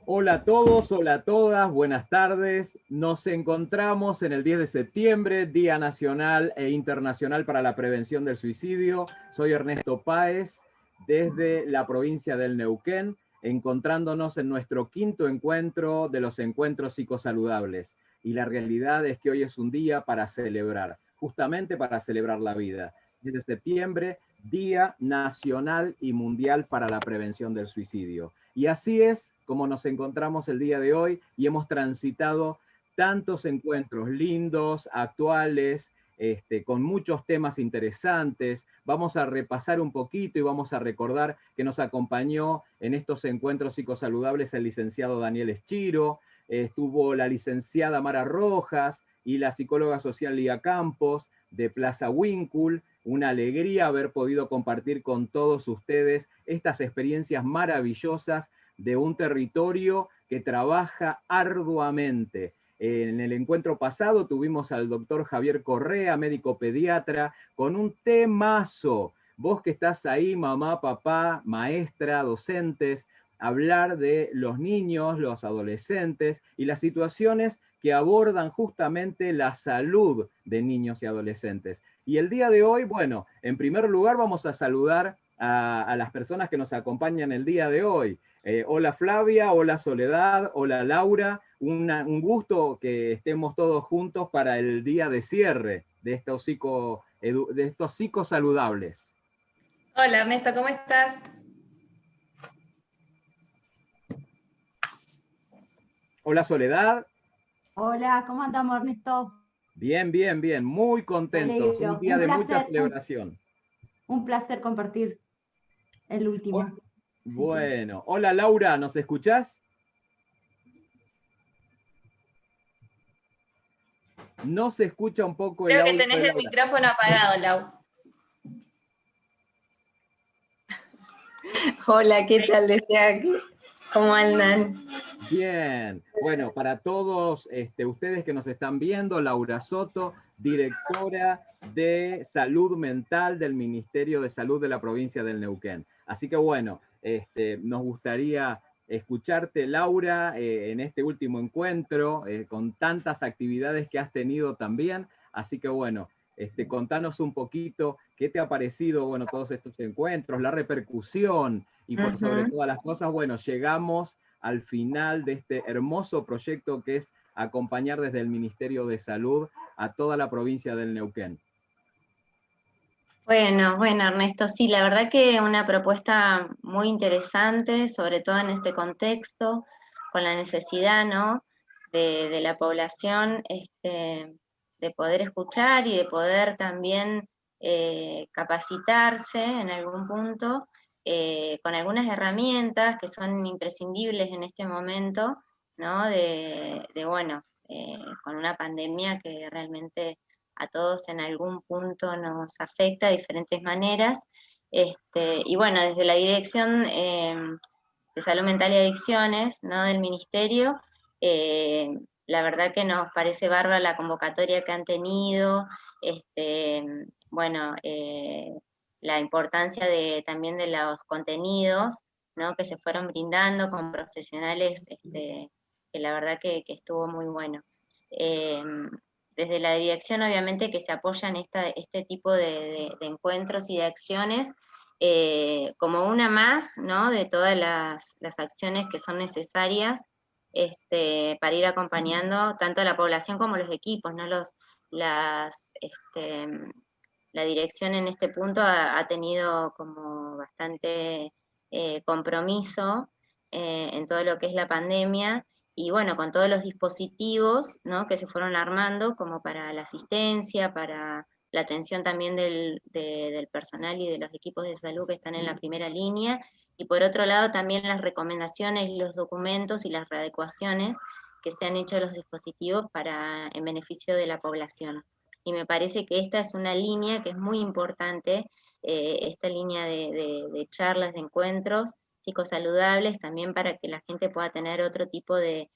Hola a todos, hola a todas, buenas tardes. Nos encontramos en el 10 de septiembre, Día Nacional e Internacional para la Prevención del Suicidio. Soy Ernesto Páez, desde la provincia del Neuquén, encontrándonos en nuestro quinto encuentro de los encuentros psicosaludables. Y la realidad es que hoy es un día para celebrar, justamente para celebrar la vida. 10 de septiembre, Día Nacional y Mundial para la Prevención del Suicidio. Y así es como nos encontramos el día de hoy y hemos transitado tantos encuentros lindos, actuales, con muchos temas interesantes. Vamos a repasar un poquito y vamos a recordar que nos acompañó en estos encuentros psicosaludables el licenciado Daniel Eschiro, estuvo la licenciada Mara Rojas y la psicóloga social Lía Campos de Plaza Winkul. Una alegría haber podido compartir con todos ustedes estas experiencias maravillosas de un territorio que trabaja arduamente. En el encuentro pasado tuvimos al doctor Javier Correa, médico pediatra, con un temazo. Vos que estás ahí, mamá, papá, maestra, docentes, hablar de los niños, los adolescentes y las situaciones que abordan justamente la salud de niños y adolescentes. Y el día de hoy, bueno, en primer lugar vamos a saludar a las personas que nos acompañan el día de hoy. Hola Flavia, hola Soledad, hola Laura. Un gusto que estemos todos juntos para el día de cierre de estos psicosaludables. Hola Ernesto, ¿cómo estás? Hola Soledad. Hola, ¿cómo andamos, Ernesto? Bien, bien, bien. Muy Me contentos. Un alegro. día de mucha celebración. Un placer compartir el Oh, último. Así que, bueno, hola Laura, ¿nos escuchás? No se escucha un poco el Creo que audio tenés de el Laura. micrófono apagado, Lau. Hola, ¿qué tal desde aquí? ¿Cómo andan? Bien, bueno, para todos ustedes que nos están viendo, Laura Soto, directora de Salud Mental del Ministerio de Salud de la provincia del Neuquén. Así que bueno, nos gustaría escucharte, Laura, en este último encuentro, con tantas actividades que has tenido también. Así que bueno, contanos un poquito qué te ha parecido, bueno, todos estos encuentros, la repercusión y por sobre todas las cosas, bueno, llegamos al final de este hermoso proyecto que es acompañar desde el Ministerio de Salud a toda la provincia del Neuquén. Bueno, Ernesto, sí, la verdad que una propuesta muy interesante, sobre todo en este contexto, con la necesidad, ¿no?, de la población, de poder escuchar y de poder también capacitarse en algún punto, con algunas herramientas que son imprescindibles en este momento, ¿no?, bueno, con una pandemia que realmente a todos en algún punto nos afecta de diferentes maneras. Y bueno, desde la Dirección de Salud Mental y Adicciones, ¿no?, del Ministerio, eh, la verdad que nos parece bárbara la convocatoria que han tenido, bueno, la importancia también de los contenidos, ¿no?, que se fueron brindando con profesionales, que la verdad que estuvo muy bueno. Eh, Desde la dirección, obviamente, que se apoyan este tipo de encuentros y de acciones, como una más, ¿no?, de todas las acciones que son necesarias para ir acompañando tanto a la población como a los equipos, ¿no? La dirección en este punto ha tenido como bastante compromiso en todo lo que es la pandemia, y bueno, con todos los dispositivos, ¿no?, que se fueron armando como para la asistencia, para la atención también del personal y de los equipos de salud que están en la primera línea, y por otro lado también las recomendaciones, los documentos y las readecuaciones que se han hecho a los dispositivos en beneficio de la población. Y me parece que esta es una línea que es muy importante, esta línea de charlas, de encuentros psicosaludables, también para que la gente pueda tener otro tipo de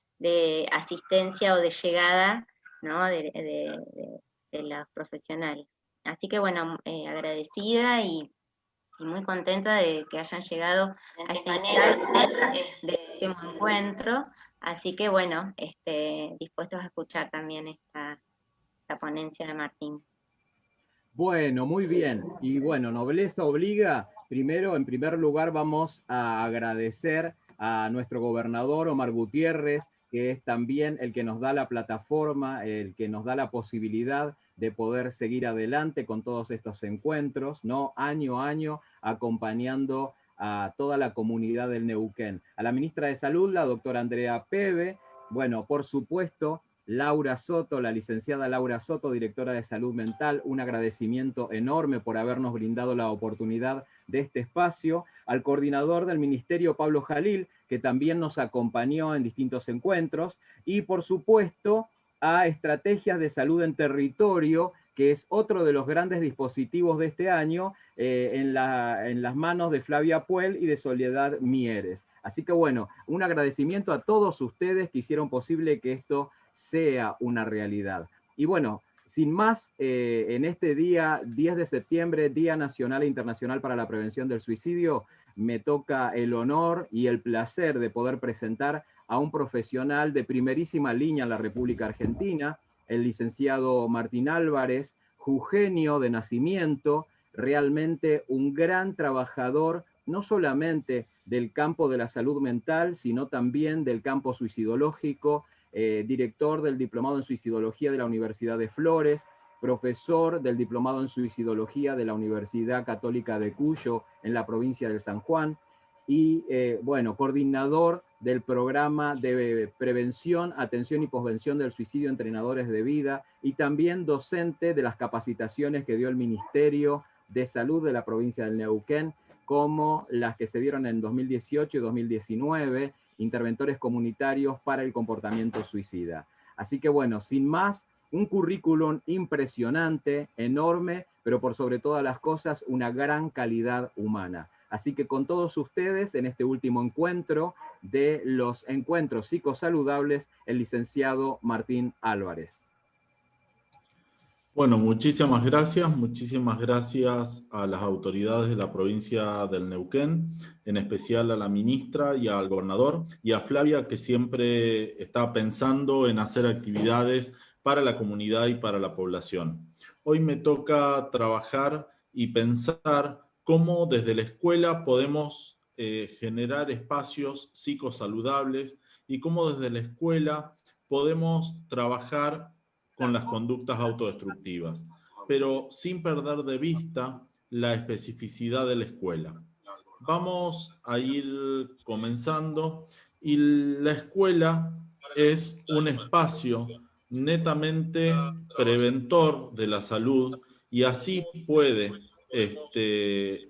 asistencia o de llegada, ¿no?, de los profesionales. Así que bueno, agradecida y y muy contenta de que hayan llegado a esta manera de último encuentro, así que bueno, dispuestos a escuchar también esta ponencia de Martín. Bueno, muy bien. Y bueno, nobleza obliga. Primero, en primer lugar, vamos a agradecer a nuestro gobernador Omar Gutiérrez, que es también el que nos da la plataforma, el que nos da la posibilidad de poder seguir adelante con todos estos encuentros, ¿no? Año a año, acompañando a toda la comunidad del Neuquén. A la ministra de Salud, la doctora Andrea Peve, bueno, por supuesto, Laura Soto, la licenciada Laura Soto, directora de Salud Mental, un agradecimiento enorme por habernos brindado la oportunidad de este espacio, al coordinador del Ministerio, Pablo Jalil, que también nos acompañó en distintos encuentros, y por supuesto a Estrategias de Salud en Territorio, que es otro de los grandes dispositivos de este año, en las manos de Flavia Puel y de Soledad Mieres. Así que bueno, un agradecimiento a todos ustedes que hicieron posible que esto sea una realidad. Y bueno, sin más, en este día 10 de septiembre, Día Nacional e Internacional para la Prevención del Suicidio, me toca el honor y el placer de poder presentar a un profesional de primerísima línea en la República Argentina, el licenciado Martín Álvarez, jujeño de nacimiento, realmente un gran trabajador, no solamente del campo de la salud mental, sino también del campo suicidológico, director del Diplomado en Suicidología de la Universidad de Flores, profesor del Diplomado en Suicidología de la Universidad Católica de Cuyo en la provincia del San Juan, y bueno, coordinador del programa de prevención, atención y posvención del suicidio, entrenadores de vida, y también docente de las capacitaciones que dio el Ministerio de Salud de la provincia del Neuquén, como las que se dieron en 2018 y 2019, interventores comunitarios para el comportamiento suicida. Así que bueno, sin más, un currículum impresionante, enorme, pero por sobre todas las cosas, una gran calidad humana. Así que con todos ustedes, en este último encuentro de los encuentros psicosaludables, el licenciado Martín Álvarez. Bueno, muchísimas gracias a las autoridades de la provincia del Neuquén, en especial a la ministra y al gobernador, y a Flavia, que siempre está pensando en hacer actividades para la comunidad y para la población. Hoy me toca trabajar y pensar cómo desde la escuela podemos generar espacios psicosaludables y cómo desde la escuela podemos trabajar con las conductas autodestructivas, pero sin perder de vista la especificidad de la escuela. Vamos a ir comenzando, y la escuela es un espacio netamente preventor de la salud, y así puede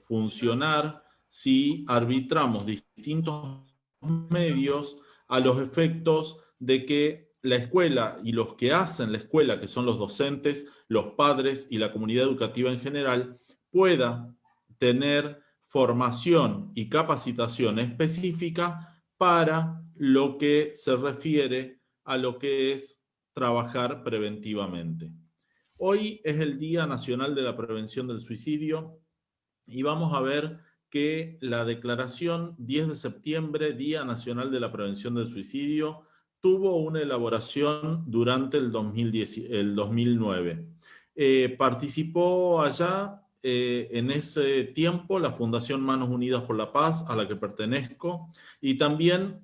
funcionar si arbitramos distintos medios a los efectos de que la escuela y los que hacen la escuela, que son los docentes, los padres y la comunidad educativa en general, pueda tener formación y capacitación específica para lo que se refiere a lo que es trabajar preventivamente. Hoy es el Día Nacional de la Prevención del Suicidio y vamos a ver que la declaración 10 de septiembre, Día Nacional de la Prevención del Suicidio, tuvo una elaboración durante el 2009. Participó allá en ese tiempo la Fundación Manos Unidas por la Paz, a la que pertenezco, y también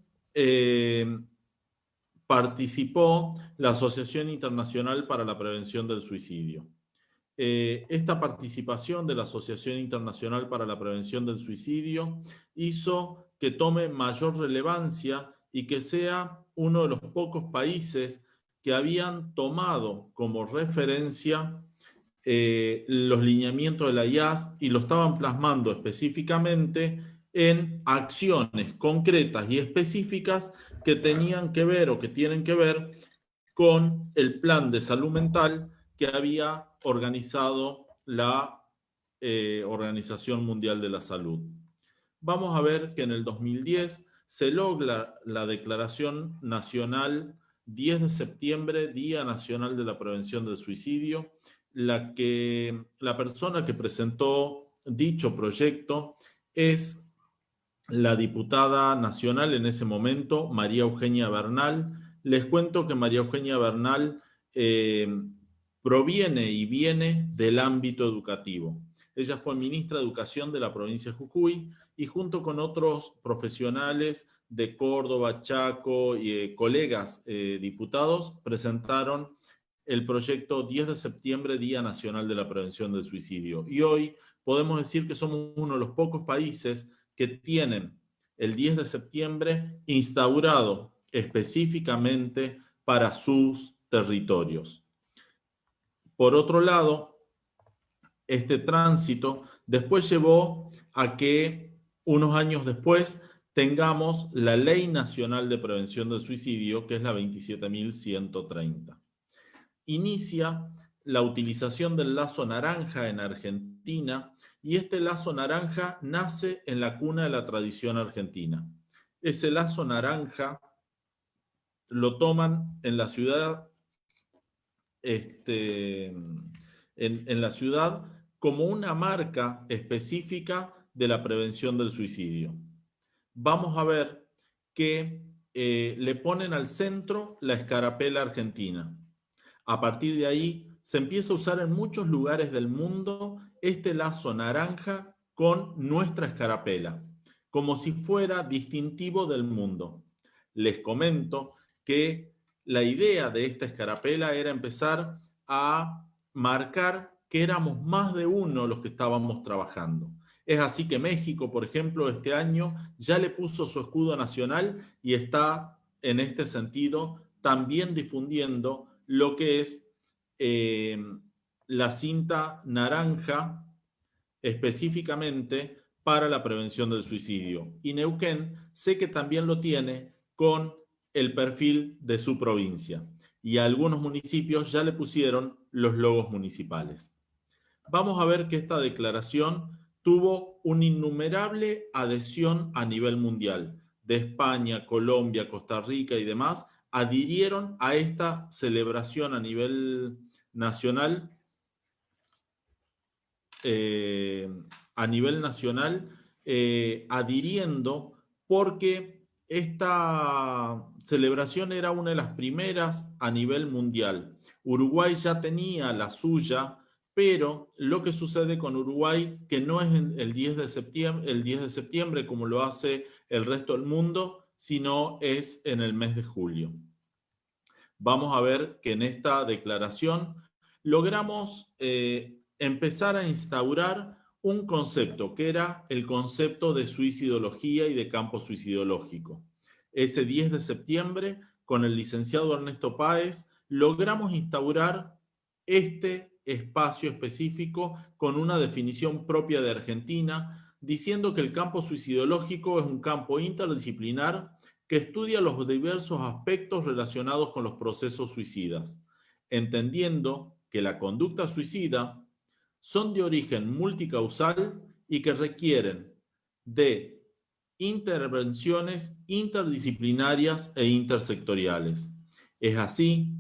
participó la Asociación Internacional para la Prevención del Suicidio. Esta participación de la Asociación Internacional para la Prevención del Suicidio hizo que tome mayor relevancia y que sea uno de los pocos países que habían tomado como referencia los lineamientos de la IAS y lo estaban plasmando específicamente en acciones concretas y específicas que tenían que ver o que tienen que ver con el plan de salud mental que había organizado la Organización Mundial de la Salud. Vamos a ver que en el 2010 se logra la Declaración Nacional 10 de septiembre, Día Nacional de la Prevención del Suicidio, la persona que presentó dicho proyecto es la diputada nacional en ese momento, María Eugenia Bernal. Les cuento que María Eugenia Bernal proviene y viene del ámbito educativo. Ella fue ministra de Educación de la provincia de Jujuy y junto con otros profesionales de Córdoba, Chaco y colegas diputados presentaron el proyecto 10 de septiembre, Día Nacional de la Prevención del Suicidio. Y hoy podemos decir que somos uno de los pocos países que tienen el 10 de septiembre instaurado específicamente para sus territorios. Por otro lado, este tránsito después llevó a que unos años después tengamos la Ley Nacional de Prevención del Suicidio, que es la 27.130. Inicia la utilización del lazo naranja en Argentina, y este lazo naranja nace en la cuna de la tradición argentina. Ese lazo naranja lo toman en la ciudad, en la ciudad como una marca específica de la prevención del suicidio. Vamos a ver que le ponen al centro la escarapela argentina. A partir de ahí se empieza a usar en muchos lugares del mundo este lazo naranja con nuestra escarapela, como si fuera distintivo del mundo. Les comento que la idea de esta escarapela era empezar a marcar que éramos más de uno los que estábamos trabajando. Es así que México, por ejemplo, este año ya le puso su escudo nacional y está en este sentido también difundiendo lo que es la cinta naranja específicamente para la prevención del suicidio. Y Neuquén sé que también lo tiene con el perfil de su provincia. Y a algunos municipios ya le pusieron los logos municipales. Vamos a ver que esta declaración tuvo una innumerable adhesión a nivel mundial. De España, Colombia, Costa Rica y demás adhirieron a esta celebración a nivel nacional, adhiriendo porque esta celebración era una de las primeras a nivel mundial. Uruguay ya tenía la suya, pero lo que sucede con Uruguay, que no es el 10 de septiembre como lo hace el resto del mundo, sino es en el mes de julio. Vamos a ver que en esta declaración logramos empezar a instaurar un concepto, que era el concepto de suicidología y de campo suicidológico. Ese 10 de septiembre, con el licenciado Ernesto Páez, logramos instaurar este espacio específico con una definición propia de Argentina, diciendo que el campo suicidológico es un campo interdisciplinar que estudia los diversos aspectos relacionados con los procesos suicidas, entendiendo que la conducta suicida son de origen multicausal y que requieren de intervenciones interdisciplinarias e intersectoriales. Es así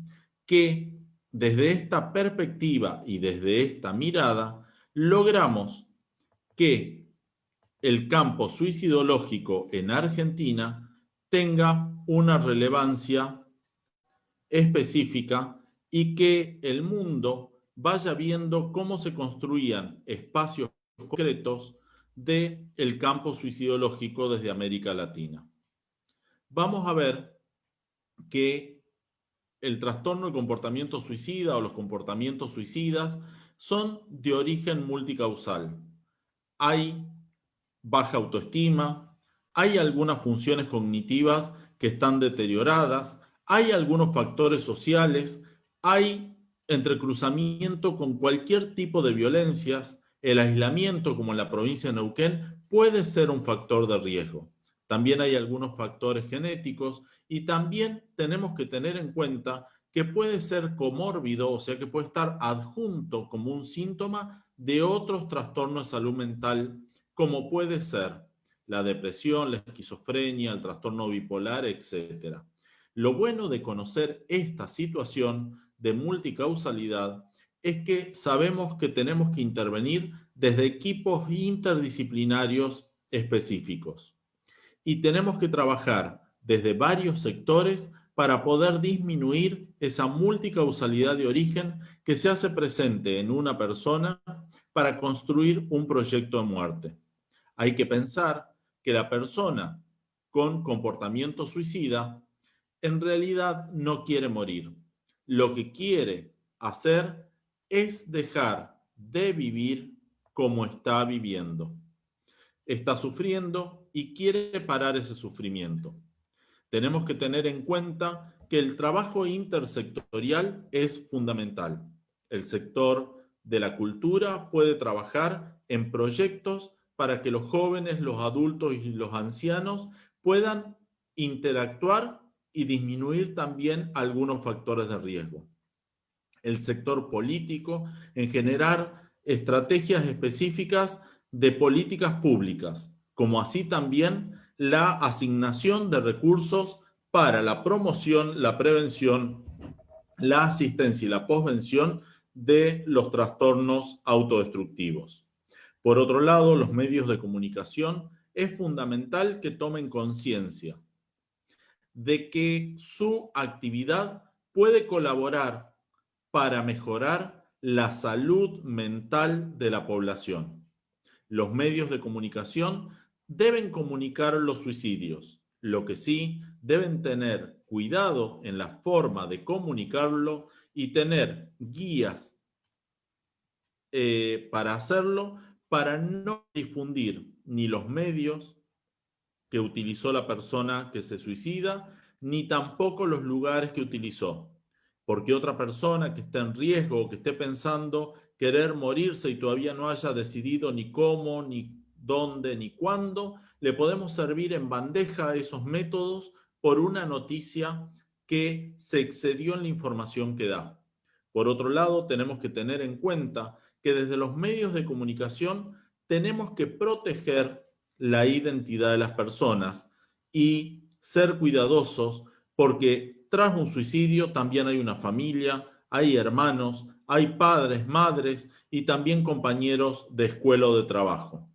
que desde esta perspectiva y desde esta mirada logramos que el campo suicidológico en Argentina tenga una relevancia específica y que el mundo vaya viendo cómo se construían espacios concretos del campo suicidológico desde América Latina. Vamos a ver que el trastorno del comportamiento suicida o los comportamientos suicidas son de origen multicausal. Hay baja autoestima, hay algunas funciones cognitivas que están deterioradas, hay algunos factores sociales, hay entrecruzamiento con cualquier tipo de violencias. El aislamiento, como en la provincia de Neuquén, puede ser un factor de riesgo. También hay algunos factores genéticos y también tenemos que tener en cuenta que puede ser comórbido, o sea que puede estar adjunto como un síntoma de otros trastornos de salud mental, como puede ser la depresión, la esquizofrenia, el trastorno bipolar, etc. Lo bueno de conocer esta situación de multicausalidad es que sabemos que tenemos que intervenir desde equipos interdisciplinarios específicos. Y tenemos que trabajar desde varios sectores para poder disminuir esa multicausalidad de origen que se hace presente en una persona para construir un proyecto de muerte. Hay que pensar que la persona con comportamiento suicida en realidad no quiere morir. Lo que quiere hacer es dejar de vivir como está viviendo. Está sufriendo y quiere parar ese sufrimiento. Tenemos que tener en cuenta que el trabajo intersectorial es fundamental. El sector de la cultura puede trabajar en proyectos para que los jóvenes, los adultos y los ancianos puedan interactuar y disminuir también algunos factores de riesgo. El sector político en generar estrategias específicas de políticas públicas, como así también la asignación de recursos para la promoción, la prevención, la asistencia y la posvención de los trastornos autodestructivos. Por otro lado, los medios de comunicación es fundamental que tomen conciencia de que su actividad puede colaborar para mejorar la salud mental de la población. Los medios de comunicación deben comunicar los suicidios, lo que sí deben tener cuidado en la forma de comunicarlo y tener guías para hacerlo, para no difundir ni los medios que utilizó la persona que se suicida, ni tampoco los lugares que utilizó. Porque otra persona que esté en riesgo o que esté pensando querer morirse y todavía no haya decidido ni cómo, ni dónde, ni cuándo, le podemos servir en bandeja esos métodos por una noticia que se excedió en la información que da. Por otro lado, tenemos que tener en cuenta que desde los medios de comunicación tenemos que proteger la identidad de las personas y ser cuidadosos porque tras un suicidio también hay una familia, hay hermanos, hay padres, madres y también compañeros de escuela o de trabajo.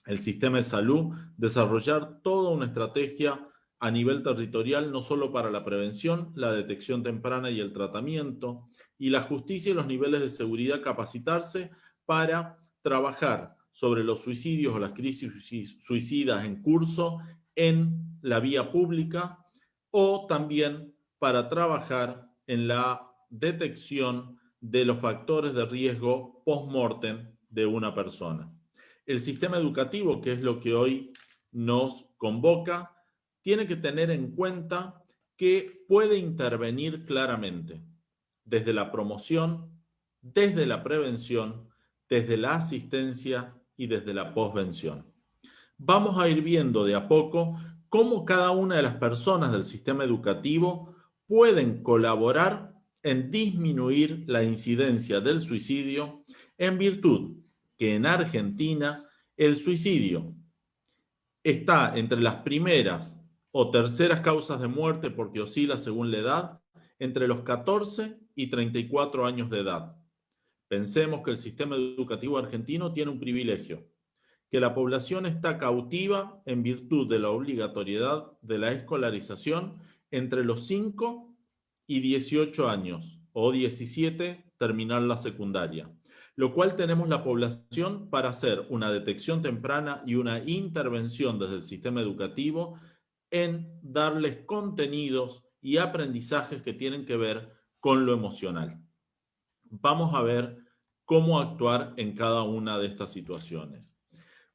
El sistema de salud, desarrollar toda una estrategia a nivel territorial, no solo para la prevención, la detección temprana y el tratamiento, y la justicia y los niveles de seguridad, capacitarse para trabajar sobre los suicidios o las crisis suicidas en curso en la vía pública, o también para trabajar en la detección de los factores de riesgo post-mortem de una persona. El sistema educativo, que es lo que hoy nos convoca, tiene que tener en cuenta que puede intervenir claramente desde la promoción, desde la prevención, desde la asistencia y desde la posvención. Vamos a ir viendo de a poco cómo cada una de las personas del sistema educativo pueden colaborar en disminuir la incidencia del suicidio en virtud que en Argentina el suicidio está entre las primeras o terceras causas de muerte, porque oscila según la edad, entre los 14 y 34 años de edad. Pensemos que el sistema educativo argentino tiene un privilegio, que la población está cautiva en virtud de la obligatoriedad de la escolarización entre los 5 y 18 años, o 17 terminar la secundaria, lo cual tenemos la población para hacer una detección temprana y una intervención desde el sistema educativo en darles contenidos y aprendizajes que tienen que ver con lo emocional. Vamos a ver cómo actuar en cada una de estas situaciones.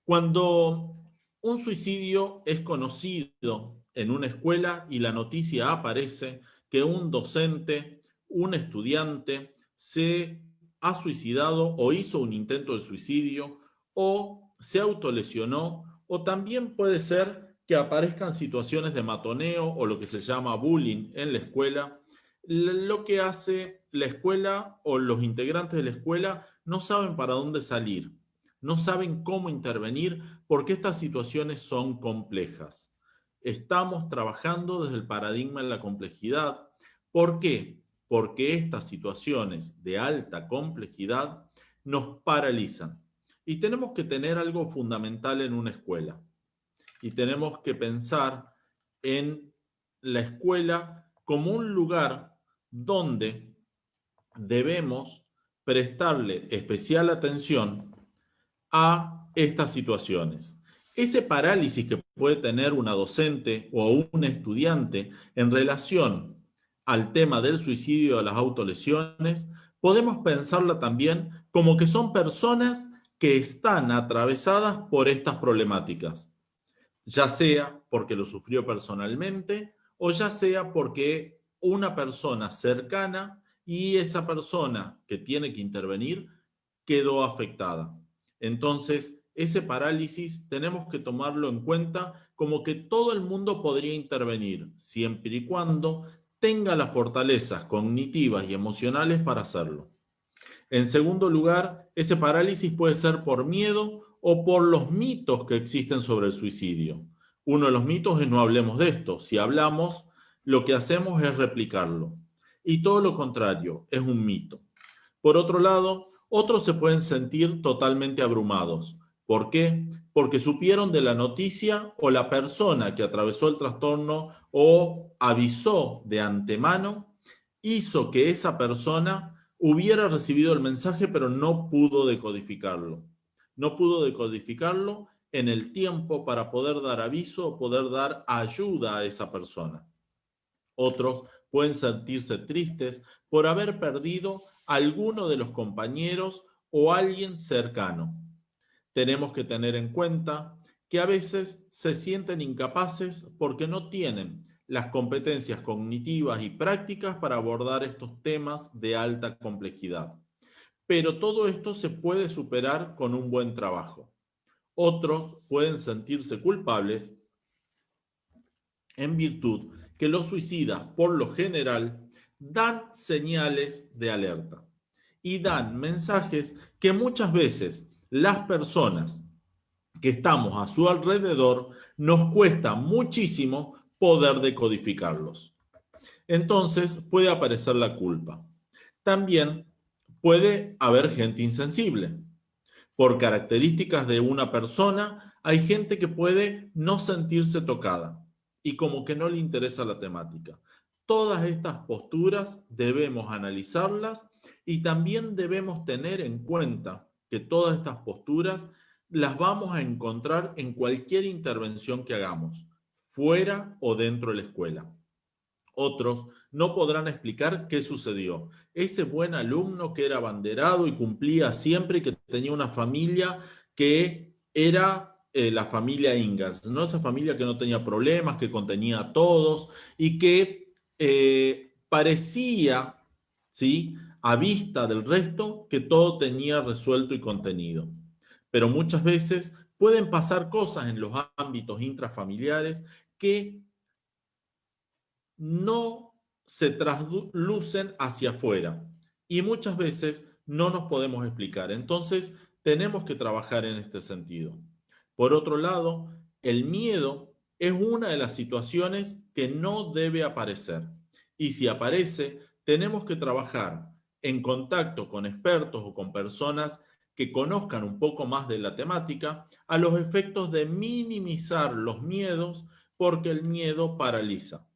Cuando un suicidio es conocido en una escuela y la noticia aparece que un docente, un estudiante, se ha suicidado o hizo un intento de suicidio o se autolesionó, o también puede ser que aparezcan situaciones de matoneo o lo que se llama bullying en la escuela, lo que hace la escuela o los integrantes de la escuela no saben para dónde salir. No saben cómo intervenir porque estas situaciones son complejas. Estamos trabajando desde el paradigma de la complejidad. ¿Por qué? Porque estas situaciones de alta complejidad nos paralizan. Y tenemos que tener algo fundamental en una escuela. Y tenemos que pensar en la escuela como un lugar donde debemos prestarle especial atención a estas situaciones. Ese parálisis que puede tener una docente o un estudiante en relación al tema del suicidio o las autolesiones, podemos pensarla también como que son personas que están atravesadas por estas problemáticas, ya sea porque lo sufrió personalmente o ya sea porque una persona cercana y esa persona que tiene que intervenir quedó afectada. Entonces, ese parálisis tenemos que tomarlo en cuenta como que todo el mundo podría intervenir, siempre y cuando tenga las fortalezas cognitivas y emocionales para hacerlo. En segundo lugar, ese parálisis puede ser por miedo o por los mitos que existen sobre el suicidio. Uno de los mitos es no hablemos de esto. Si hablamos, lo que hacemos es replicarlo. Y todo lo contrario, es un mito. Por otro lado, otros se pueden sentir totalmente abrumados. ¿Por qué? Porque supieron de la noticia o la persona que atravesó el trastorno o avisó de antemano, hizo que esa persona hubiera recibido el mensaje, pero no pudo decodificarlo. No pudo decodificarlo en el tiempo para poder dar aviso o poder dar ayuda a esa persona. Otros pueden sentirse tristes por haber perdido a alguno de los compañeros o alguien cercano. Tenemos que tener en cuenta que a veces se sienten incapaces porque no tienen las competencias cognitivas y prácticas para abordar estos temas de alta complejidad. Pero todo esto se puede superar con un buen trabajo. Otros pueden sentirse culpables en virtud que los suicidas, por lo general, dan señales de alerta y dan mensajes que muchas veces las personas que estamos a su alrededor nos cuesta muchísimo poder decodificarlos. Entonces puede aparecer la culpa. También puede haber gente insensible. Por características de una persona, hay gente que puede no sentirse tocada y como que no le interesa la temática. Todas estas posturas debemos analizarlas y también debemos tener en cuenta que todas estas posturas las vamos a encontrar en cualquier intervención que hagamos, fuera o dentro de la escuela. Otros no podrán explicar qué sucedió. Ese buen alumno que era abanderado y cumplía siempre y que tenía una familia que era la familia Ingalls, ¿no? Esa familia que no tenía problemas, que contenía a todos y que parecía, ¿sí?, a vista del resto, que todo tenía resuelto y contenido. Pero muchas veces pueden pasar cosas en los ámbitos intrafamiliares que no se traslucen hacia afuera y muchas veces no nos podemos explicar. Entonces, tenemos que trabajar en este sentido. Por otro lado, el miedo es una de las situaciones que no debe aparecer. Y si aparece, tenemos que trabajar en contacto con expertos o con personas que conozcan un poco más de la temática a los efectos de minimizar los miedos, porque el miedo paraliza.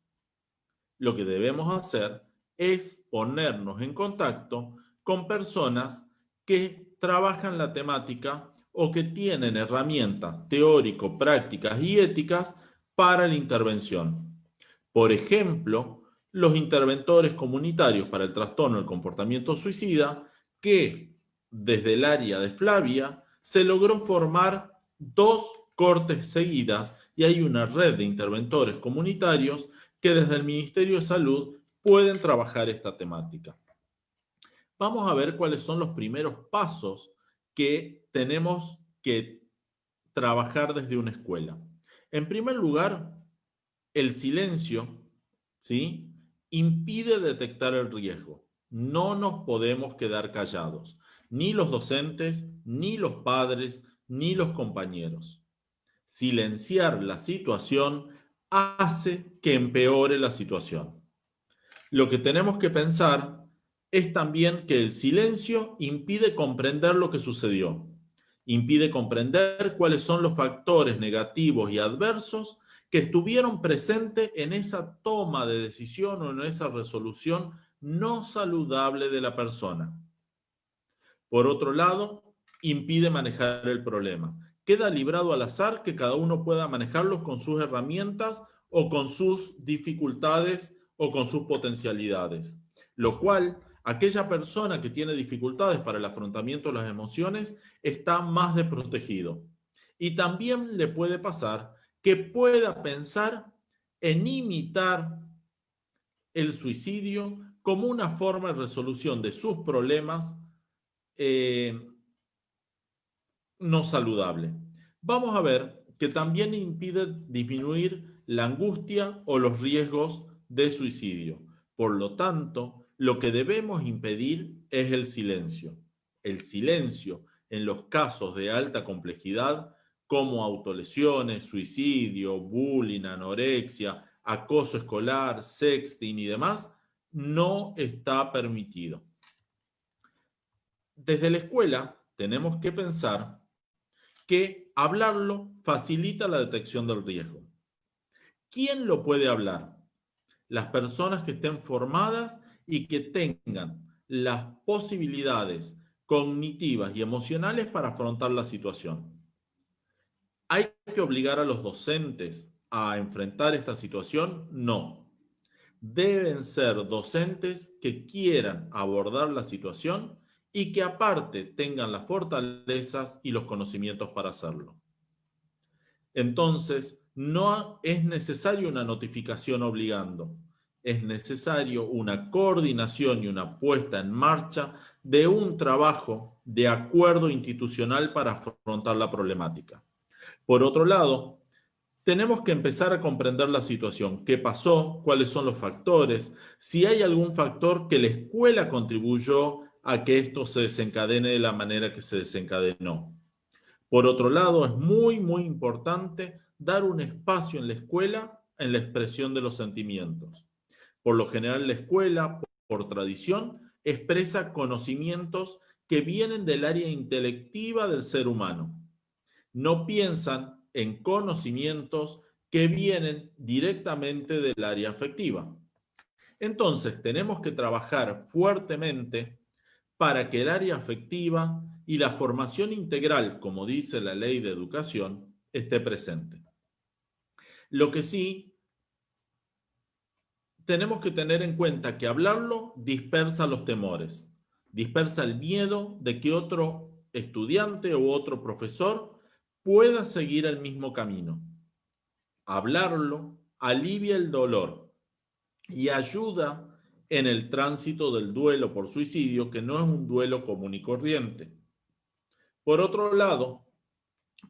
Lo que debemos hacer es ponernos en contacto con personas que trabajan la temática o que tienen herramientas teórico, prácticas y éticas para la intervención. Por ejemplo, los interventores comunitarios para el trastorno del comportamiento suicida, que desde el área de Flavia se logró formar 2 cortes seguidas y hay una red de interventores comunitarios que desde el Ministerio de Salud pueden trabajar esta temática. Vamos a ver cuáles son los primeros pasos que tenemos que trabajar desde una escuela. En primer lugar, el silencio, ¿sí?, impide detectar el riesgo. No nos podemos quedar callados, ni los docentes, ni los padres, ni los compañeros. Silenciar la situación hace que empeore la situación. Lo que tenemos que pensar es también que el silencio impide comprender lo que sucedió Impide comprender cuáles son los factores negativos y adversos que estuvieron presentes en esa toma de decisión o en esa resolución no saludable de la persona. Por otro lado, impide manejar el problema. Queda librado al azar que cada uno pueda manejarlos con sus herramientas o con sus dificultades o con sus potencialidades. Lo cual, aquella persona que tiene dificultades para el afrontamiento de las emociones está más desprotegido. Y también le puede pasar que pueda pensar en imitar el suicidio como una forma de resolución de sus problemas no saludable. Vamos a ver que también impide disminuir la angustia o los riesgos de suicidio. Por lo tanto, lo que debemos impedir es el silencio. El silencio en los casos de alta complejidad, como autolesiones, suicidio, bullying, anorexia, acoso escolar, sexting y demás, no está permitido. Desde la escuela tenemos que pensar que hablarlo facilita la detección del riesgo. ¿Quién lo puede hablar? Las personas que estén formadas y que tengan las posibilidades cognitivas y emocionales para afrontar la situación. ¿Hay que obligar a los docentes a enfrentar esta situación? No. Deben ser docentes que quieran abordar la situación y que aparte tengan las fortalezas y los conocimientos para hacerlo. Entonces, no es necesario una notificación obligando, es necesario una coordinación y una puesta en marcha de un trabajo de acuerdo institucional para afrontar la problemática. Por otro lado, tenemos que empezar a comprender la situación, qué pasó, cuáles son los factores, si hay algún factor que la escuela contribuyó a que esto se desencadene de la manera que se desencadenó. Por otro lado, es muy importante dar un espacio en la escuela en la expresión de los sentimientos. Por lo general, la escuela, por tradición, expresa conocimientos que vienen del área intelectiva del ser humano. No piensan en conocimientos que vienen directamente del área afectiva. Entonces, tenemos que trabajar fuertemente para que el área afectiva y la formación integral, como dice la ley de educación, esté presente. Lo que sí, tenemos que tener en cuenta que hablarlo dispersa los temores, dispersa el miedo de que otro estudiante u otro profesor pueda seguir el mismo camino. Hablarlo alivia el dolor y ayuda en el tránsito del duelo por suicidio, que no es un duelo común y corriente. Por otro lado,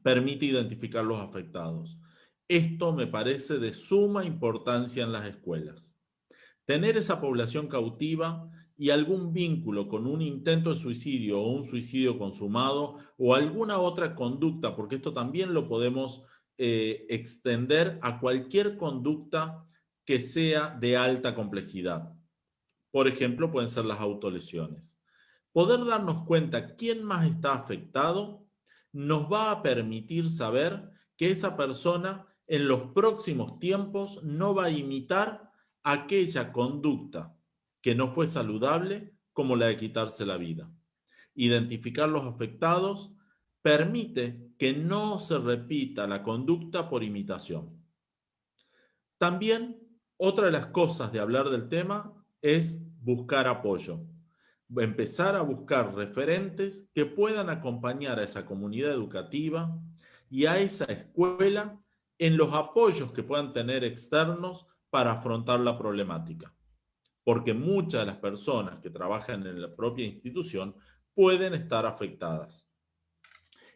permite identificar los afectados. Esto me parece de suma importancia en las escuelas. Tener esa población cautiva y algún vínculo con un intento de suicidio o un suicidio consumado o alguna otra conducta, porque esto también lo podemos extender a cualquier conducta que sea de alta complejidad. Por ejemplo, pueden ser las autolesiones. Poder darnos cuenta quién más está afectado nos va a permitir saber que esa persona en los próximos tiempos no va a imitar aquella conducta que no fue saludable, como la de quitarse la vida. Identificar los afectados permite que no se repita la conducta por imitación. También, otra de las cosas de hablar del tema es buscar apoyo. Empezar a buscar referentes que puedan acompañar a esa comunidad educativa y a esa escuela en los apoyos que puedan tener externos para afrontar la problemática. Porque muchas de las personas que trabajan en la propia institución pueden estar afectadas.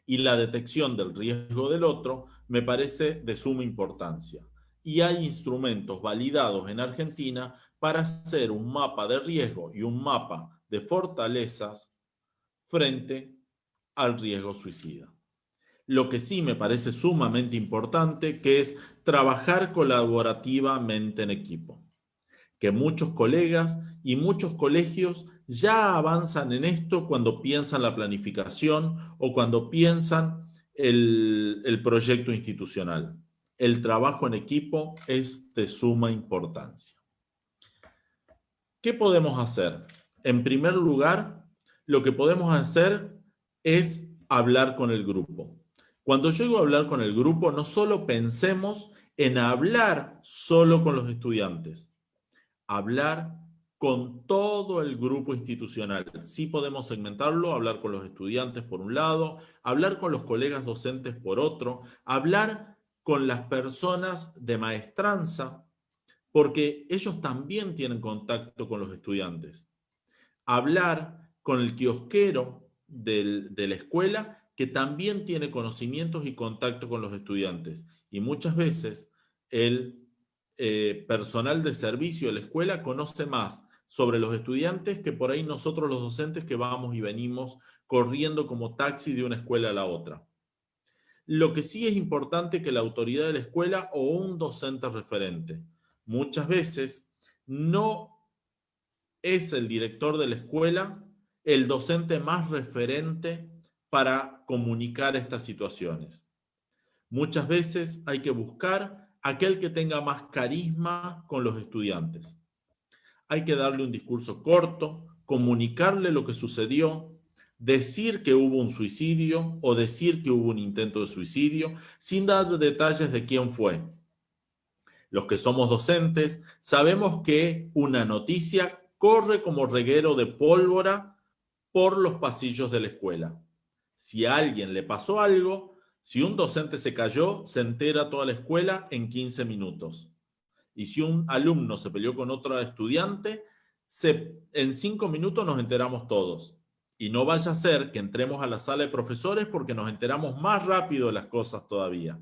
Y la detección del riesgo del otro me parece de suma importancia. Y hay instrumentos validados en Argentina para hacer un mapa de riesgo y un mapa de fortalezas frente al riesgo suicida. Lo que sí me parece sumamente importante, que es trabajar colaborativamente en equipo. que muchos colegas y muchos colegios ya avanzan en esto cuando piensan la planificación o cuando piensan el proyecto institucional. El trabajo en equipo es de suma importancia. ¿Qué podemos hacer? En primer lugar, lo que podemos hacer es hablar con el grupo. Cuando yo digo hablar con el grupo, no solo pensemos en hablar solo con los estudiantes, hablar con todo el grupo institucional. Sí podemos segmentarlo, hablar con los estudiantes por un lado, hablar con los colegas docentes por otro, hablar con las personas de maestranza, porque ellos también tienen contacto con los estudiantes. Hablar con el kiosquero de la escuela, que también tiene conocimientos y contacto con los estudiantes. Y muchas veces el personal de servicio de la escuela conoce más sobre los estudiantes que por ahí nosotros los docentes que vamos y venimos corriendo como taxi de una escuela a la otra. Lo que sí es importante que la autoridad de la escuela o un docente referente, muchas veces no es el director de la escuela el docente más referente para comunicar estas situaciones. Muchas veces hay que buscar aquel que tenga más carisma con los estudiantes. Hay que darle un discurso corto, comunicarle lo que sucedió, decir que hubo un suicidio o decir que hubo un intento de suicidio, sin dar detalles de quién fue. Los que somos docentes sabemos que una noticia corre como reguero de pólvora por los pasillos de la escuela. Si a alguien le pasó algo, si un docente se cayó, se entera toda la escuela en 15 minutos. Y si un alumno se peleó con otro estudiante, en 5 minutos nos enteramos todos. Y no vaya a ser que entremos a la sala de profesores porque nos enteramos más rápido de las cosas todavía.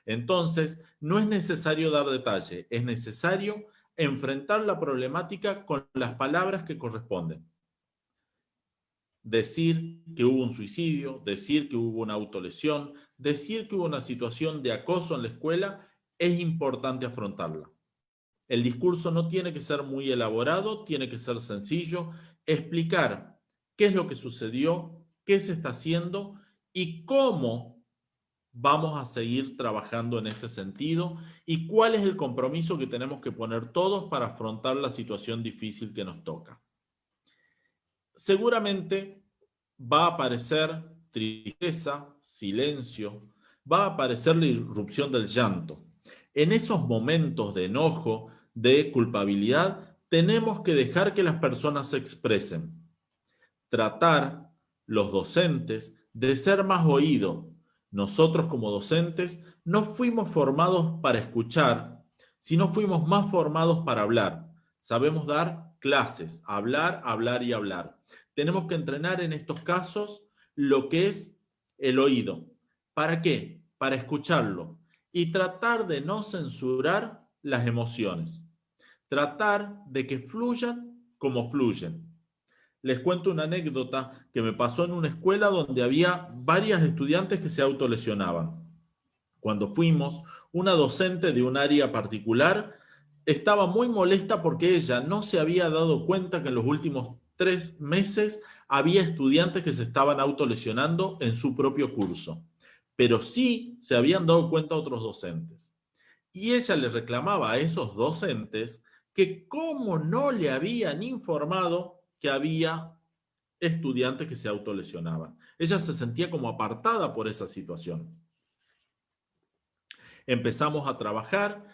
Entonces, no es necesario dar detalle, es necesario enfrentar la problemática con las palabras que corresponden. Decir que hubo un suicidio, decir que hubo una autolesión, decir que hubo una situación de acoso en la escuela, es importante afrontarla. El discurso no tiene que ser muy elaborado, tiene que ser sencillo, explicar qué es lo que sucedió, qué se está haciendo y cómo vamos a seguir trabajando en este sentido y cuál es el compromiso que tenemos que poner todos para afrontar la situación difícil que nos toca. Seguramente va a aparecer tristeza, silencio, va a aparecer la irrupción del llanto. En esos momentos de enojo, de culpabilidad, tenemos que dejar que las personas se expresen. Tratar, los docentes, de ser más oídos. Nosotros como docentes no fuimos formados para escuchar, sino fuimos más formados para hablar. Sabemos dar clases, hablar, hablar y hablar. Tenemos que entrenar en estos casos lo que es el oído. ¿Para qué? Para escucharlo y tratar de no censurar las emociones. Tratar de que fluyan como fluyen. Les cuento una anécdota que me pasó en una escuela donde había varias estudiantes que se autolesionaban. Cuando fuimos, una docente de un área particular estaba muy molesta porque ella no se había dado cuenta que en los últimos 3 meses había estudiantes que se estaban autolesionando en su propio curso, pero sí se habían dado cuenta otros docentes. Y ella le reclamaba a esos docentes que cómo no le habían informado que había estudiantes que se autolesionaban. Ella se sentía como apartada por esa situación. Empezamos a trabajar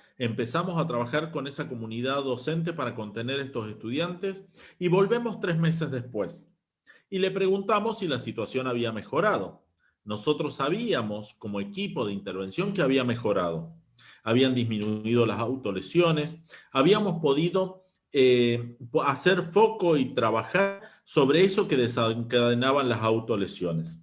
con esa comunidad docente para contener estos estudiantes y volvemos 3 meses después. Y le preguntamos si la situación había mejorado. Nosotros sabíamos como equipo de intervención que había mejorado. Habían disminuido las autolesiones, habíamos podido hacer foco y trabajar sobre eso que desencadenaban las autolesiones.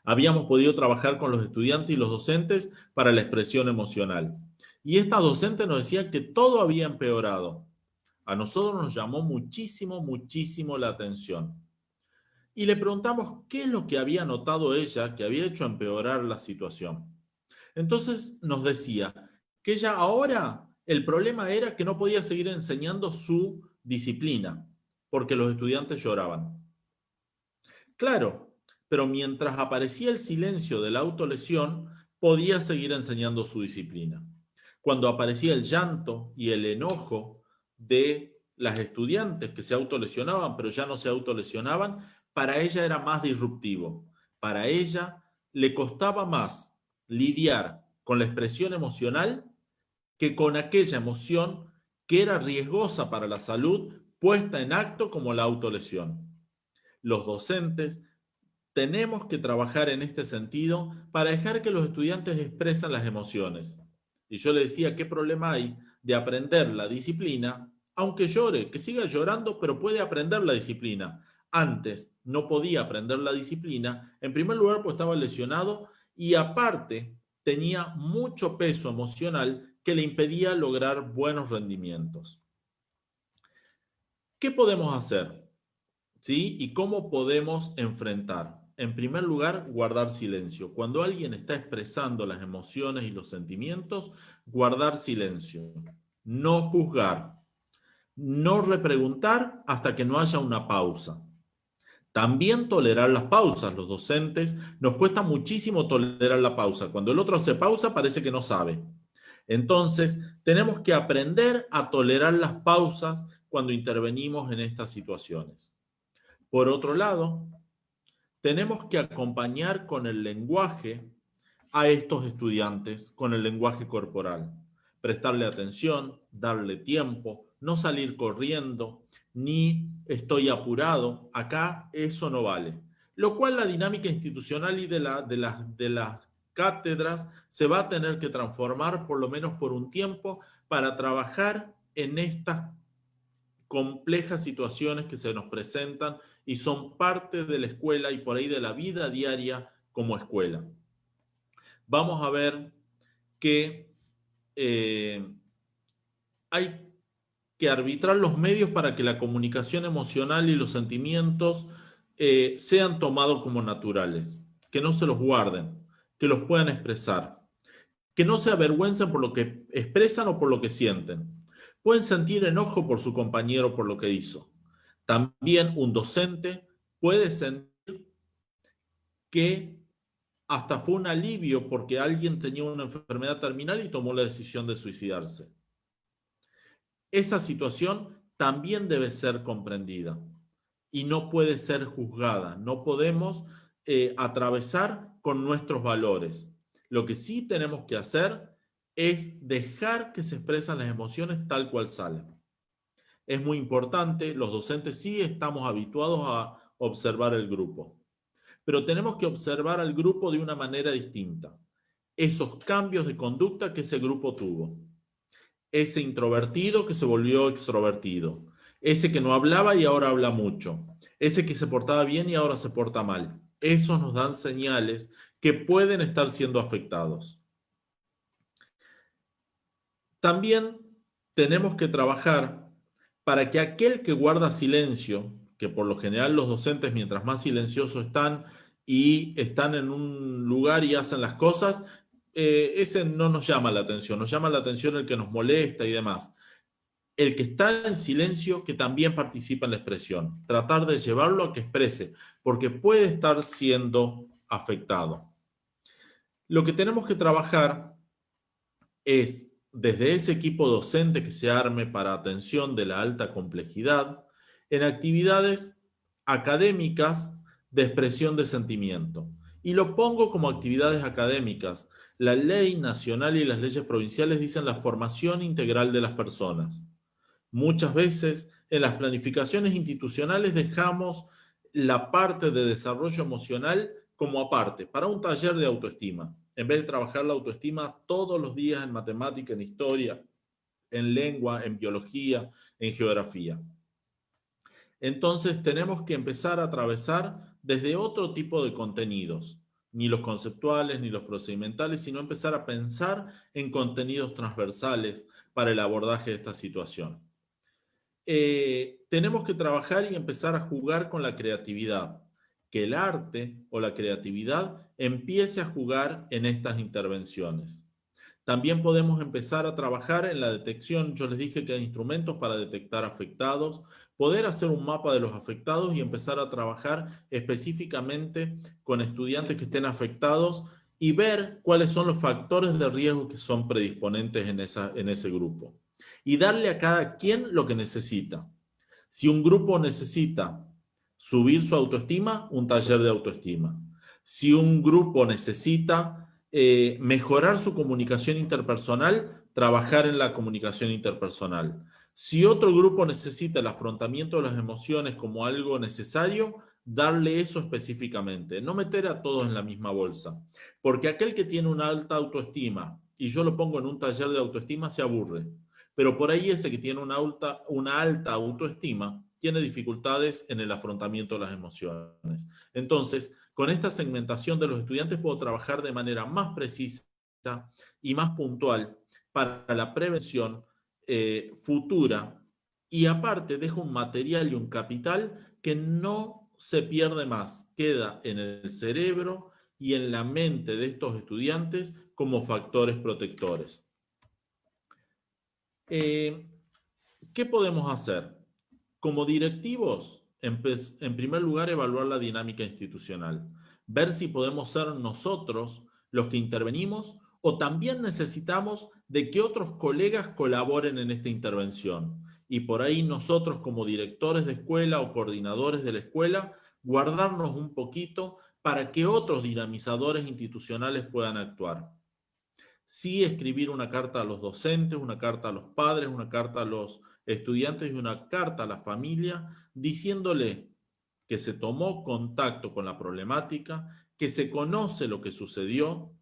Habíamos podido trabajar con los estudiantes y los docentes para la expresión emocional. Y estas docentes nos decían que todo había empeorado. A nosotros nos llamó muchísimo, muchísimo la atención. Y le preguntamos qué es lo que había notado ella que había hecho empeorar la situación. Entonces nos decía que ella ahora El problema era que no podía seguir enseñando su disciplina, porque los estudiantes lloraban. Claro, pero mientras aparecía el silencio de la autolesión, podía seguir enseñando su disciplina. Cuando aparecía el llanto y el enojo de las estudiantes que se autolesionaban, pero ya no se autolesionaban, para ella era más disruptivo. Para ella le costaba más lidiar con la expresión emocional que con aquella emoción que era riesgosa para la salud puesta en acto como la autolesión. Los docentes tenemos que trabajar en este sentido para dejar que los estudiantes expresen las emociones. Y yo le decía, ¿qué problema hay de aprender la disciplina? Aunque llore, que siga llorando, pero puede aprender la disciplina. Antes no podía aprender la disciplina, en primer lugar pues estaba lesionado y aparte tenía mucho peso emocional que le impedía lograr buenos rendimientos. ¿Qué podemos hacer? ¿Sí? ¿Y cómo podemos enfrentar? En primer lugar, guardar silencio. Cuando alguien está expresando las emociones y los sentimientos, guardar silencio. No juzgar. No repreguntar hasta que no haya una pausa. También tolerar las pausas. Los docentes nos cuesta muchísimo tolerar la pausa. Cuando el otro hace pausa parece que no sabe. Entonces, tenemos que aprender a tolerar las pausas cuando intervenimos en estas situaciones. Por otro lado, tenemos que acompañar con el lenguaje a estos estudiantes, con el lenguaje corporal. Prestarle atención, darle tiempo, no salir corriendo, ni estoy apurado. Acá eso no vale. Lo cual la dinámica institucional y de las cátedras se va a tener que transformar por lo menos por un tiempo para trabajar en estas complejas situaciones que se nos presentan y son parte de la escuela y por ahí de la vida diaria como escuela. Vamos a ver que hay que arbitrar los medios para que la comunicación emocional y los sentimientos sean tomados como naturales, que no se los guarden, que los puedan expresar, que no se avergüencen por lo que expresan o por lo que sienten. Pueden sentir enojo por su compañero por lo que hizo. También un docente puede sentir que hasta fue un alivio porque alguien tenía una enfermedad terminal y tomó la decisión de suicidarse. Esa situación también debe ser comprendida y no puede ser juzgada. No podemos atravesar con nuestros valores. Lo que sí tenemos que hacer es dejar que se expresan las emociones tal cual salen. Es muy importante, los docentes sí estamos habituados a observar el grupo, pero tenemos que observar al grupo de una manera distinta. Esos cambios de conducta que ese grupo tuvo. Ese introvertido que se volvió extrovertido. Ese que no hablaba y ahora habla mucho. Ese que se portaba bien y ahora se porta mal. Esos nos dan señales que pueden estar siendo afectados. También tenemos que trabajar para que aquel que guarda silencio, que por lo general los docentes mientras más silenciosos están y están en un lugar y hacen las cosas, ese no nos llama la atención, nos llama la atención el que nos molesta y demás. El que está en silencio, que también participa en la expresión, tratar de llevarlo a que exprese, porque puede estar siendo afectado. Lo que tenemos que trabajar es desde ese equipo docente que se arme para atención de la alta complejidad, en actividades académicas de expresión de sentimiento. Y lo pongo como actividades académicas. La ley nacional y las leyes provinciales dicen la formación integral de las personas. Muchas veces en las planificaciones institucionales dejamos la parte de desarrollo emocional como aparte, para un taller de autoestima. En vez de trabajar la autoestima todos los días en matemática, en historia, en lengua, en biología, en geografía. Entonces tenemos que empezar a atravesar desde otro tipo de contenidos, ni los conceptuales ni los procedimentales, sino empezar a pensar en contenidos transversales para el abordaje de esta situación. Tenemos que trabajar y empezar a jugar con la creatividad. Que el arte o la creatividad empiece a jugar en estas intervenciones. También podemos empezar a trabajar en la detección. Yo les dije que hay instrumentos para detectar afectados, poder hacer un mapa de los afectados y empezar a trabajar específicamente con estudiantes que estén afectados y ver cuáles son los factores de riesgo que son predisponentes en ese grupo. Y darle a cada quien lo que necesita. Si un grupo necesita subir su autoestima, un taller de autoestima. Si un grupo necesita mejorar su comunicación interpersonal, trabajar en la comunicación interpersonal. Si otro grupo necesita el afrontamiento de las emociones como algo necesario, darle eso específicamente. No meter a todos en la misma bolsa. Porque aquel que tiene una alta autoestima, y yo lo pongo en un taller de autoestima, se aburre. Pero por ahí ese que tiene una alta autoestima tiene dificultades en el afrontamiento de las emociones. Entonces, con esta segmentación de los estudiantes puedo trabajar de manera más precisa y más puntual para la prevención futura, y aparte dejo un material y un capital que no se pierde más, queda en el cerebro y en la mente de estos estudiantes como factores protectores. ¿Qué podemos hacer? Como directivos, en primer lugar, evaluar la dinámica institucional, ver si podemos ser nosotros los que intervenimos o también necesitamos de que otros colegas colaboren en esta intervención. Y por ahí nosotros como directores de escuela o coordinadores de la escuela, guardarnos un poquito para que otros dinamizadores institucionales puedan actuar. Sí, escribir una carta a los docentes, una carta a los padres, una carta a los estudiantes y una carta a la familia diciéndole que se tomó contacto con la problemática, que se conoce lo que sucedió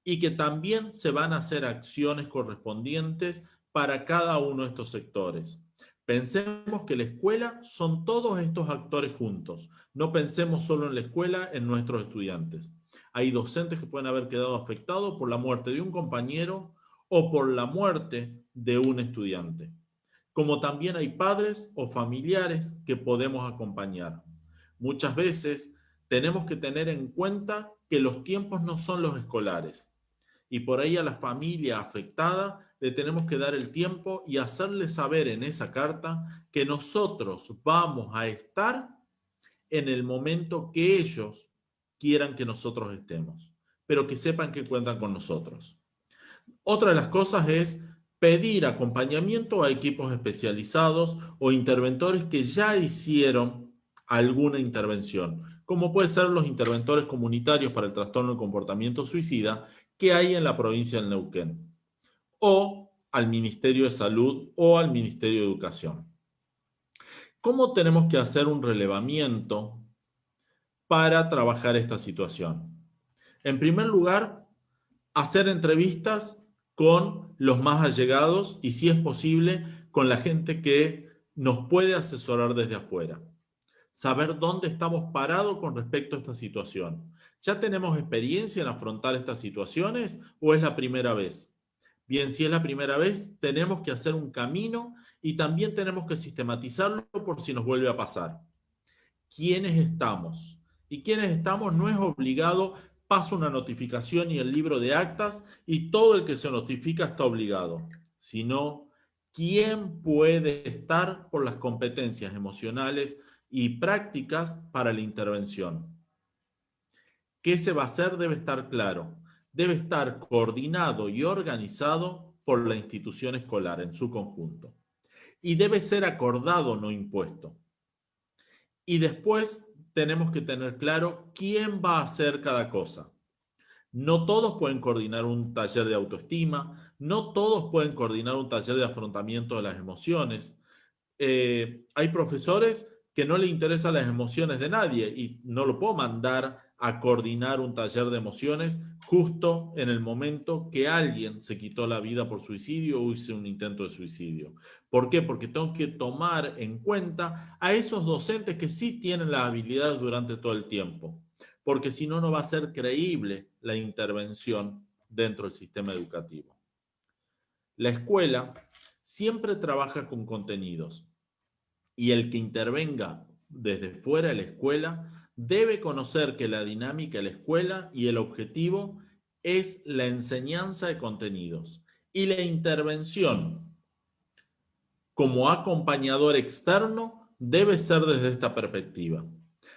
y que también se van a hacer acciones correspondientes para cada uno de estos sectores. Pensemos que la escuela son todos estos actores juntos. No pensemos solo en la escuela, en nuestros estudiantes. Hay docentes que pueden haber quedado afectados por la muerte de un compañero o por la muerte de un estudiante. Como también hay padres o familiares que podemos acompañar. Muchas veces tenemos que tener en cuenta que los tiempos no son los escolares. Y por ahí a la familia afectada le tenemos que dar el tiempo y hacerle saber en esa carta que nosotros vamos a estar en el momento que ellos quieran que nosotros estemos, pero que sepan que cuentan con nosotros. Otra de las cosas es pedir acompañamiento a equipos especializados o interventores que ya hicieron alguna intervención, como pueden ser los interventores comunitarios para el trastorno de comportamiento suicida que hay en la provincia del Neuquén, o al Ministerio de Salud o al Ministerio de Educación. ¿Cómo tenemos que hacer un relevamiento para trabajar esta situación? En primer lugar, hacer entrevistas con los más allegados y, si es posible, con la gente que nos puede asesorar desde afuera. Saber dónde estamos parados con respecto a esta situación. ¿Ya tenemos experiencia en afrontar estas situaciones o es la primera vez? Bien, si es la primera vez, tenemos que hacer un camino y también tenemos que sistematizarlo por si nos vuelve a pasar. ¿Quiénes estamos? Y quiénes estamos no es obligado, pasa una notificación y el libro de actas y todo el que se notifica está obligado, sino quién puede estar por las competencias emocionales y prácticas para la intervención. ¿Qué se va a hacer? Debe estar claro. Debe estar coordinado y organizado por la institución escolar en su conjunto. Y debe ser acordado, no impuesto. Y después tenemos que tener claro quién va a hacer cada cosa. No todos pueden coordinar un taller de autoestima, no todos pueden coordinar un taller de afrontamiento de las emociones. Hay profesores que no le interesan las emociones de nadie y no lo puedo mandar a coordinar un taller de emociones justo en el momento que alguien se quitó la vida por suicidio o hizo un intento de suicidio. ¿Por qué? Porque tengo que tomar en cuenta a esos docentes que sí tienen las habilidades durante todo el tiempo, porque si no, no va a ser creíble la intervención dentro del sistema educativo. La escuela siempre trabaja con contenidos y el que intervenga desde fuera de la escuela debe conocer que la dinámica de la escuela y el objetivo es la enseñanza de contenidos y la intervención como acompañador externo debe ser desde esta perspectiva.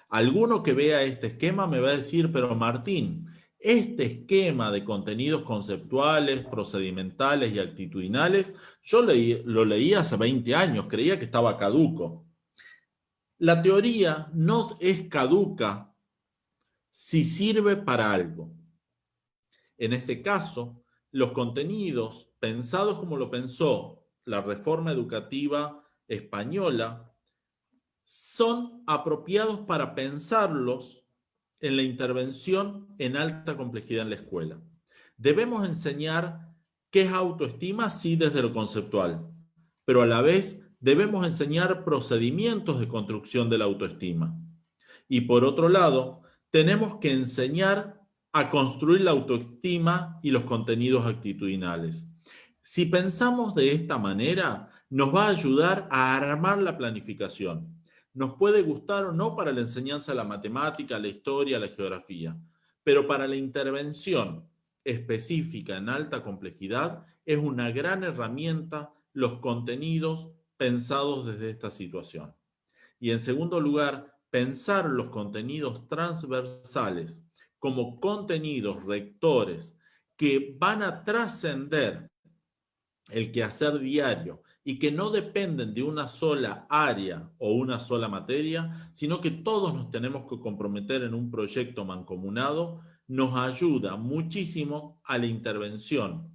Alguno que vea este esquema me va a decir, pero Martín, este esquema de contenidos conceptuales, procedimentales y actitudinales, yo lo leí hace 20 años, creía que estaba caduco. La teoría no es caduca si sirve para algo. En este caso, los contenidos pensados como lo pensó la reforma educativa española son apropiados para pensarlos en la intervención en alta complejidad en la escuela. Debemos enseñar qué es autoestima, sí, desde lo conceptual, pero a la vez debemos enseñar procedimientos de construcción de la autoestima. Y por otro lado, tenemos que enseñar a construir la autoestima y los contenidos actitudinales. Si pensamos de esta manera, nos va a ayudar a armar la planificación. Nos puede gustar o no para la enseñanza de la matemática, la historia, la geografía, pero para la intervención específica en alta complejidad es una gran herramienta los contenidos pensados desde esta situación. Y en segundo lugar, pensar los contenidos transversales como contenidos rectores que van a trascender el quehacer diario y que no dependen de una sola área o una sola materia, sino que todos nos tenemos que comprometer en un proyecto mancomunado, nos ayuda muchísimo a la intervención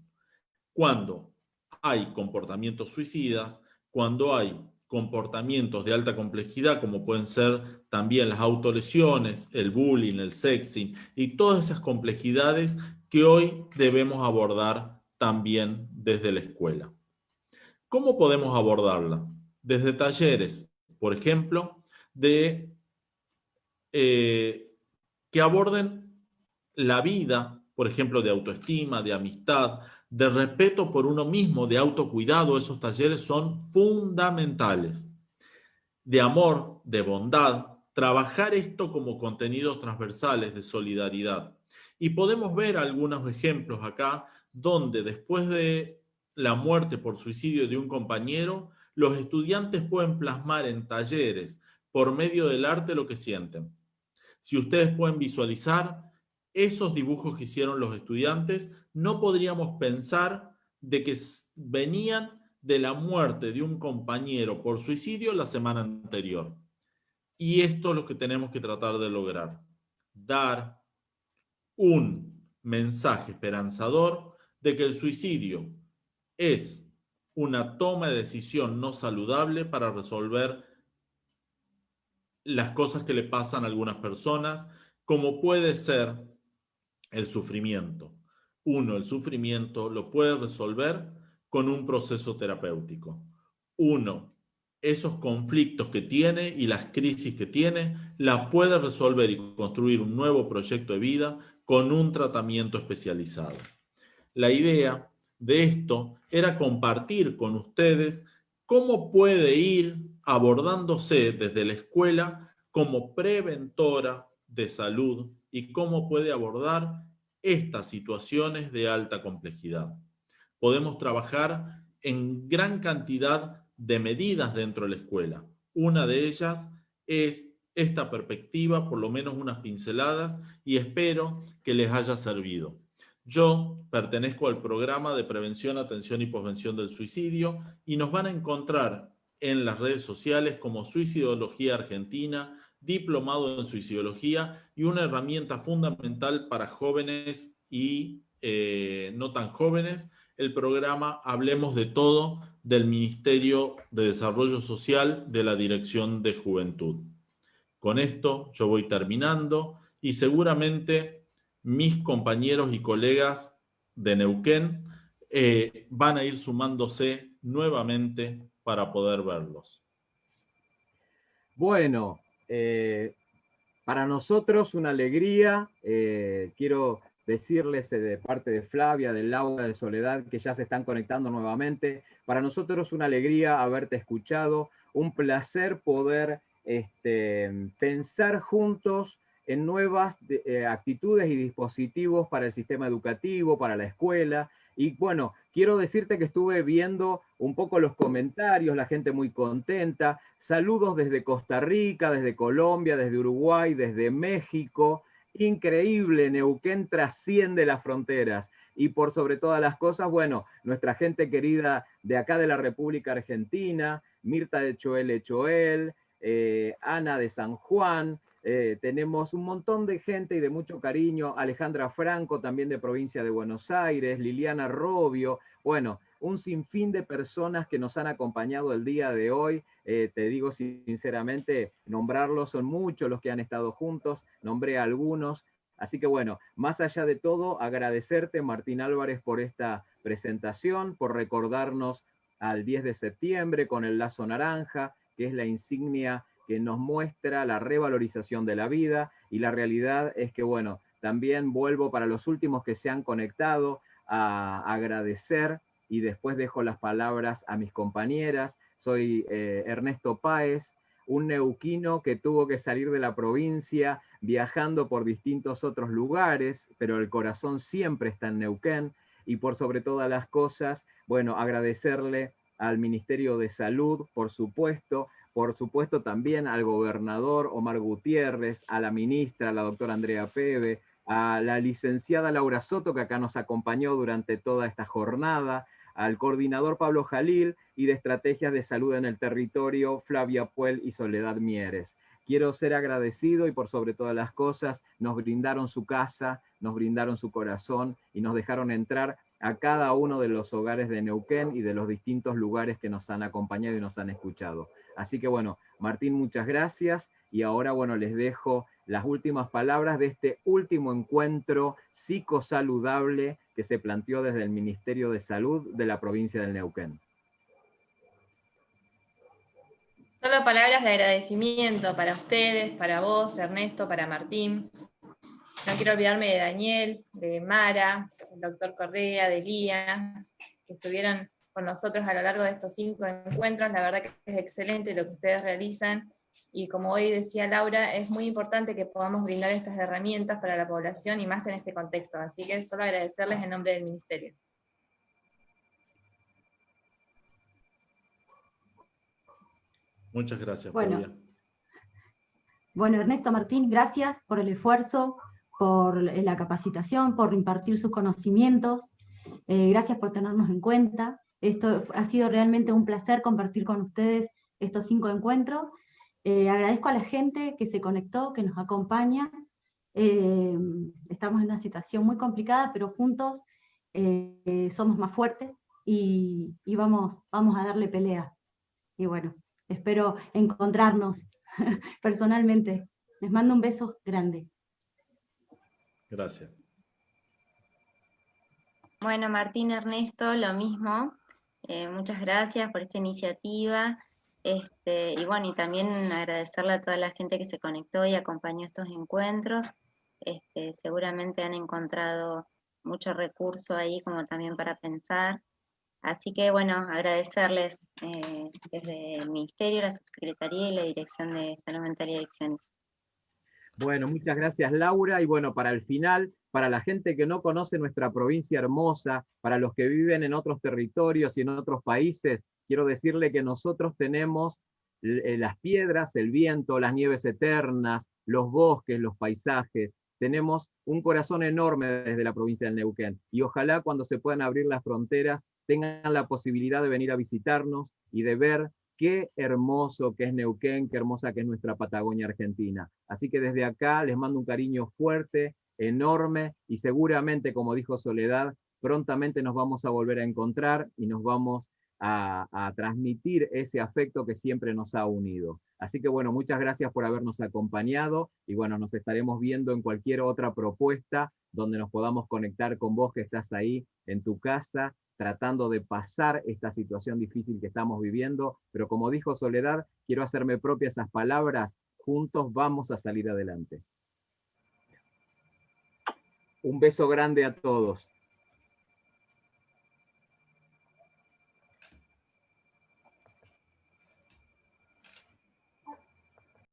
cuando hay comportamientos suicidas, cuando hay comportamientos de alta complejidad, como pueden ser también las autolesiones, el bullying, el sexting y todas esas complejidades que hoy debemos abordar también desde la escuela. ¿Cómo podemos abordarla? Desde talleres, por ejemplo, que aborden la vida, por ejemplo, de autoestima, de amistad, de respeto por uno mismo, de autocuidado. Esos talleres son fundamentales. De amor, de bondad, trabajar esto como contenidos transversales de solidaridad. Y podemos ver algunos ejemplos acá donde después de la muerte por suicidio de un compañero, los estudiantes pueden plasmar en talleres por medio del arte lo que sienten. Si ustedes pueden visualizar esos dibujos que hicieron los estudiantes, no podríamos pensar de que venían de la muerte de un compañero por suicidio la semana anterior. Y esto es lo que tenemos que tratar de lograr. Dar un mensaje esperanzador de que el suicidio es una toma de decisión no saludable para resolver las cosas que le pasan a algunas personas, como puede ser el sufrimiento. Uno, el sufrimiento lo puede resolver con un proceso terapéutico. Uno, esos conflictos que tiene y las crisis que tiene, las puede resolver y construir un nuevo proyecto de vida con un tratamiento especializado. La idea de esto era compartir con ustedes cómo puede ir abordándose desde la escuela como preventora de salud y cómo puede abordar estas situaciones de alta complejidad. Podemos trabajar en gran cantidad de medidas dentro de la escuela. Una de ellas es esta perspectiva, por lo menos unas pinceladas, y espero que les haya servido. Yo pertenezco al programa de prevención, atención y posvención del suicidio y nos van a encontrar en las redes sociales como Suicidología Argentina, diplomado en suicidología y una herramienta fundamental para jóvenes y no tan jóvenes, el programa Hablemos de Todo del Ministerio de Desarrollo Social de la Dirección de Juventud. Con esto yo voy terminando y seguramente mis compañeros y colegas de Neuquén van a ir sumándose nuevamente para poder verlos. Bueno, para nosotros una alegría. Quiero decirles de parte de Flavia, de Laura, de Soledad, que ya se están conectando nuevamente. Para nosotros una alegría haberte escuchado, un placer poder pensar juntos en nuevas actitudes y dispositivos para el sistema educativo, para la escuela. Y bueno, quiero decirte que estuve viendo un poco los comentarios, la gente muy contenta. Saludos desde Costa Rica, desde Colombia, desde Uruguay, desde México. Increíble, Neuquén trasciende las fronteras. Y por sobre todas las cosas, bueno, nuestra gente querida de acá de la República Argentina, Mirta de Choel, Ana de San Juan, tenemos un montón de gente y de mucho cariño, Alejandra Franco también de provincia de Buenos Aires, Liliana Robio, bueno, un sinfín de personas que nos han acompañado el día de hoy. Te digo sinceramente, nombrarlos son muchos los que han estado juntos, nombré a algunos. Así que bueno, más allá de todo, agradecerte, Martín Álvarez, por esta presentación, por recordarnos al 10 de septiembre con el lazo naranja, que es la insignia que nos muestra la revalorización de la vida, y la realidad es que, bueno, también vuelvo para los últimos que se han conectado a agradecer, y después dejo las palabras a mis compañeras. Soy Ernesto Páez, un neuquino que tuvo que salir de la provincia viajando por distintos otros lugares, pero el corazón siempre está en Neuquén, y por sobre todas las cosas, bueno, agradecerle al Ministerio de Salud, por supuesto también al gobernador Omar Gutiérrez, a la ministra, la doctora Andrea Peve, a la licenciada Laura Soto, que acá nos acompañó durante toda esta jornada, al coordinador Pablo Jalil, y de Estrategias de Salud en el Territorio, Flavia Puel y Soledad Mieres. Quiero ser agradecido, y por sobre todas las cosas, nos brindaron su casa, nos brindaron su corazón, y nos dejaron entrar a cada uno de los hogares de Neuquén y de los distintos lugares que nos han acompañado y nos han escuchado. Así que bueno, Martín, muchas gracias, y ahora bueno, les dejo las últimas palabras de este último encuentro psicosaludable que se planteó desde el Ministerio de Salud de la provincia del Neuquén. Solo palabras de agradecimiento para ustedes, para vos, Ernesto, para Martín. No quiero olvidarme de Daniel, de Mara, del doctor Correa, de Lía, que estuvieron con nosotros a lo largo de estos 5 encuentros. La verdad que es excelente lo que ustedes realizan, y como hoy decía Laura, es muy importante que podamos brindar estas herramientas para la población, y más en este contexto. Así que solo agradecerles en nombre del Ministerio. Muchas gracias, Bueno, Flavia. Bueno, Ernesto, Martín, gracias por el esfuerzo, por la capacitación, por impartir sus conocimientos. Gracias por tenernos en cuenta. Esto ha sido realmente un placer compartir con ustedes estos 5 encuentros. Agradezco a la gente que se conectó, que nos acompaña. Estamos en una situación muy complicada, pero juntos somos más fuertes, y vamos a darle pelea. Y bueno, espero encontrarnos personalmente. Les mando un beso grande. Gracias. Bueno, Martín, Ernesto, lo mismo. Muchas gracias por esta iniciativa. Y bueno, y también agradecerle a toda la gente que se conectó y acompañó estos encuentros. Seguramente han encontrado mucho recurso ahí como también para pensar. Así que bueno, agradecerles desde el Ministerio, la Subsecretaría y la Dirección de Salud Mental y Adicciones. Bueno, muchas gracias, Laura. Y bueno, para el final, para la gente que no conoce nuestra provincia hermosa, para los que viven en otros territorios y en otros países, quiero decirle que nosotros tenemos las piedras, el viento, las nieves eternas, los bosques, los paisajes. Tenemos un corazón enorme desde la provincia del Neuquén, y ojalá cuando se puedan abrir las fronteras tengan la posibilidad de venir a visitarnos y de ver qué hermoso que es Neuquén, qué hermosa que es nuestra Patagonia Argentina. Así que desde acá les mando un cariño fuerte, enorme, y seguramente, como dijo Soledad, prontamente nos vamos a volver a encontrar y nos vamos a transmitir ese afecto que siempre nos ha unido. Así que bueno, muchas gracias por habernos acompañado, y bueno, nos estaremos viendo en cualquier otra propuesta donde nos podamos conectar con vos que estás ahí en tu casa, tratando de pasar esta situación difícil que estamos viviendo, pero como dijo Soledad, quiero hacerme propia esas palabras: juntos vamos a salir adelante. Un beso grande a todos.